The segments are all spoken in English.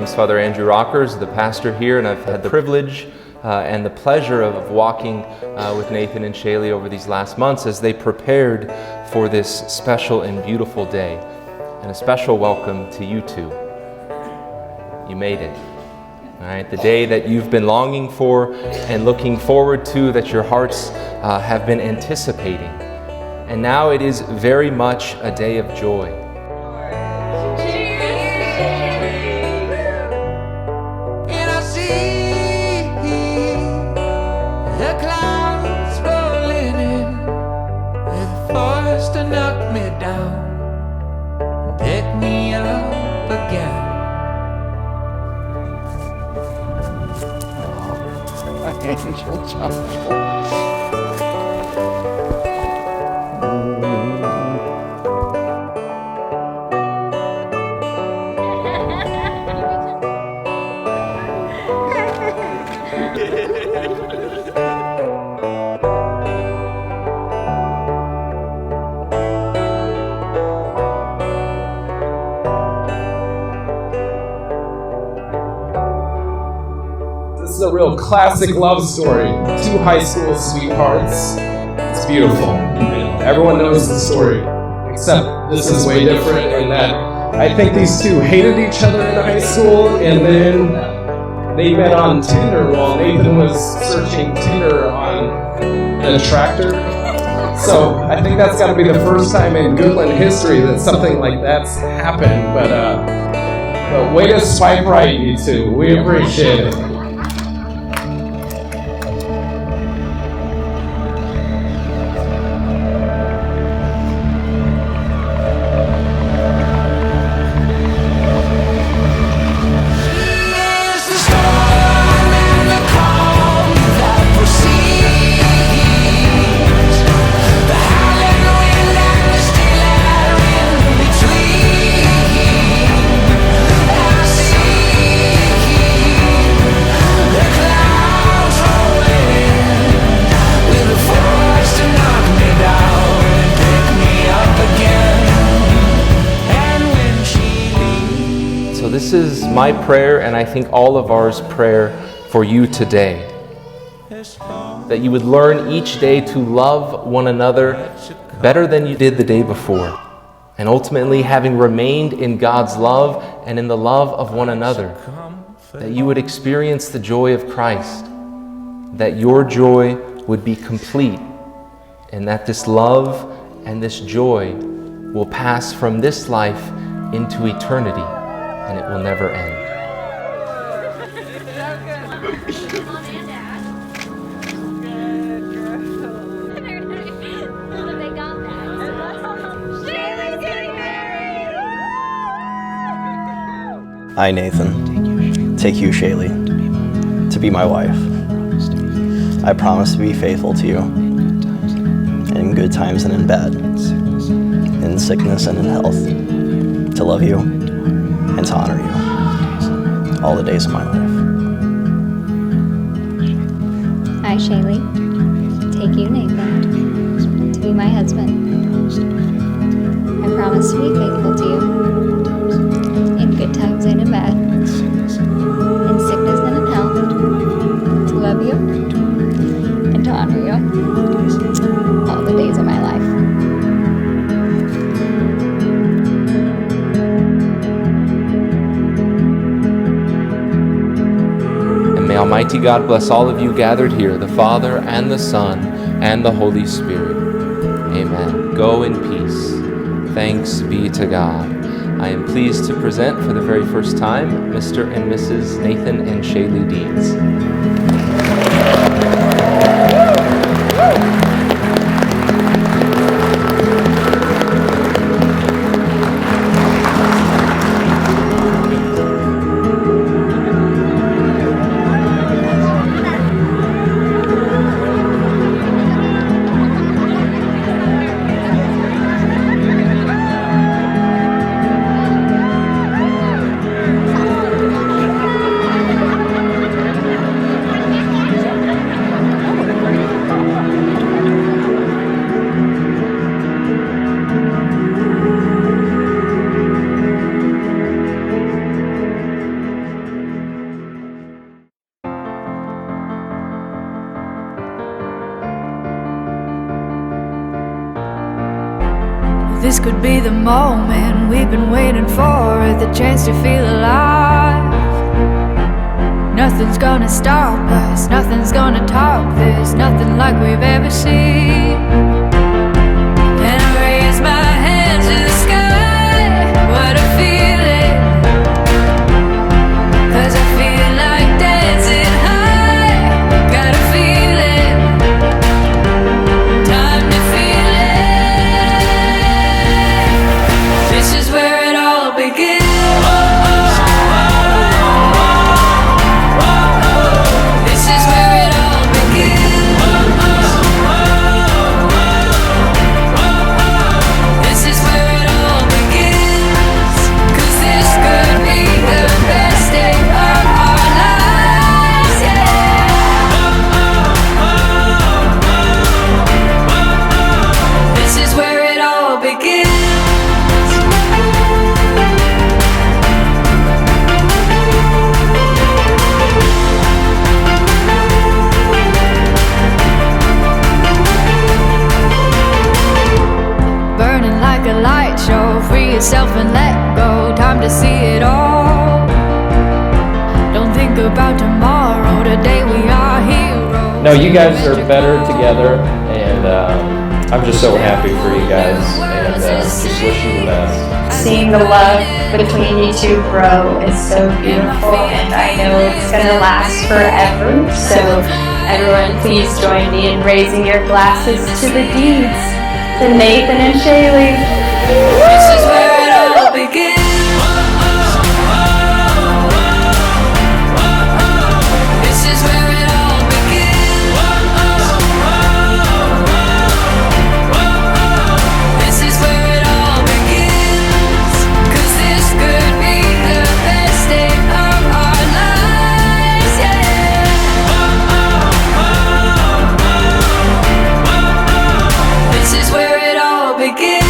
name's Father Andrew Rockers, the pastor here, and I've had the privilege and the pleasure of walking with Nathan and Shayley over these last months as they prepared for this special and beautiful day. And a special welcome to you two. You made it. All right, the day that you've been longing for and looking forward to, that your hearts have been anticipating. And now it is very much a day of joy. And I see the clouds rolling in, they're forced to knock me down, pick me up again. Angel jump. This is a real classic love story. Two high school sweethearts. It's beautiful. Everyone knows the story, except this is way different in that I think these two hated each other in high school, and then they met on Tinder while Nathan was searching Tinder on the tractor. So I think that's got to be the first time in Goodland history that something like that's happened. But way to swipe right, you two. We appreciate it. This is my prayer, and I think all of ours prayer for you today. That you would learn each day to love one another better than you did the day before. And ultimately, having remained in God's love and in the love of one another, that you would experience the joy of Christ, that your joy would be complete, and that this love and this joy will pass from this life into eternity. And it will never end. I, Nathan, take you, Shayley, to be my wife. I promise to be faithful to you in good times and in bad, in sickness and in health, to love you and to honor you all the days of my life. I, Shayley, take you, Nathan, to be my husband. I promise to be faithful to you in good times and in bad, in sickness and in health, to love you and to honor you all the days of my life. May Almighty God bless all of you gathered here, the Father and the Son and the Holy Spirit. Amen. Go in peace. Thanks be to God. I am pleased to present for the very first time Mr. and Mrs. Nathan and Shayley Deeds. This could be the moment we've been waiting for, the chance to feel alive. Nothing's gonna stop us, nothing's gonna top this, nothing like we've ever seen. And I raise my hands to the sky, what a feeling. 'Cause I feel like dancing high, got a feeling, time to feel it. This is where it all begins. This is where it all begins. This is where it all begins. 'Cause this could be the best day of our lives, yeah. This is where it all begins. Burning like a light show, free yourself and let go, time to see it all. Don't think about tomorrow, today we are heroes. No, you guys are better together, and I'm just so happy for you guys, and just wish you the best. Seeing the love between you two grow is so beautiful, and I know it's gonna last forever. So everyone, please join me in raising your glasses to the deeds, to Nathan and Shayley. This is where it all begins. This is where it all begins. This is where it all begins. 'Cause this could be the best day of our lives, yeah. This is where it all begins.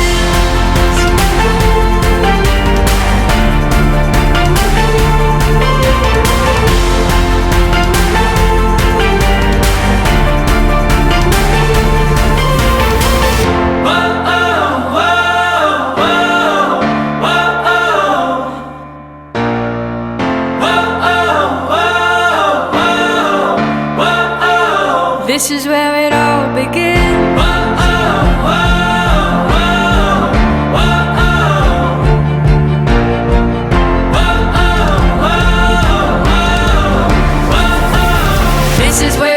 This is where it all begins. This is where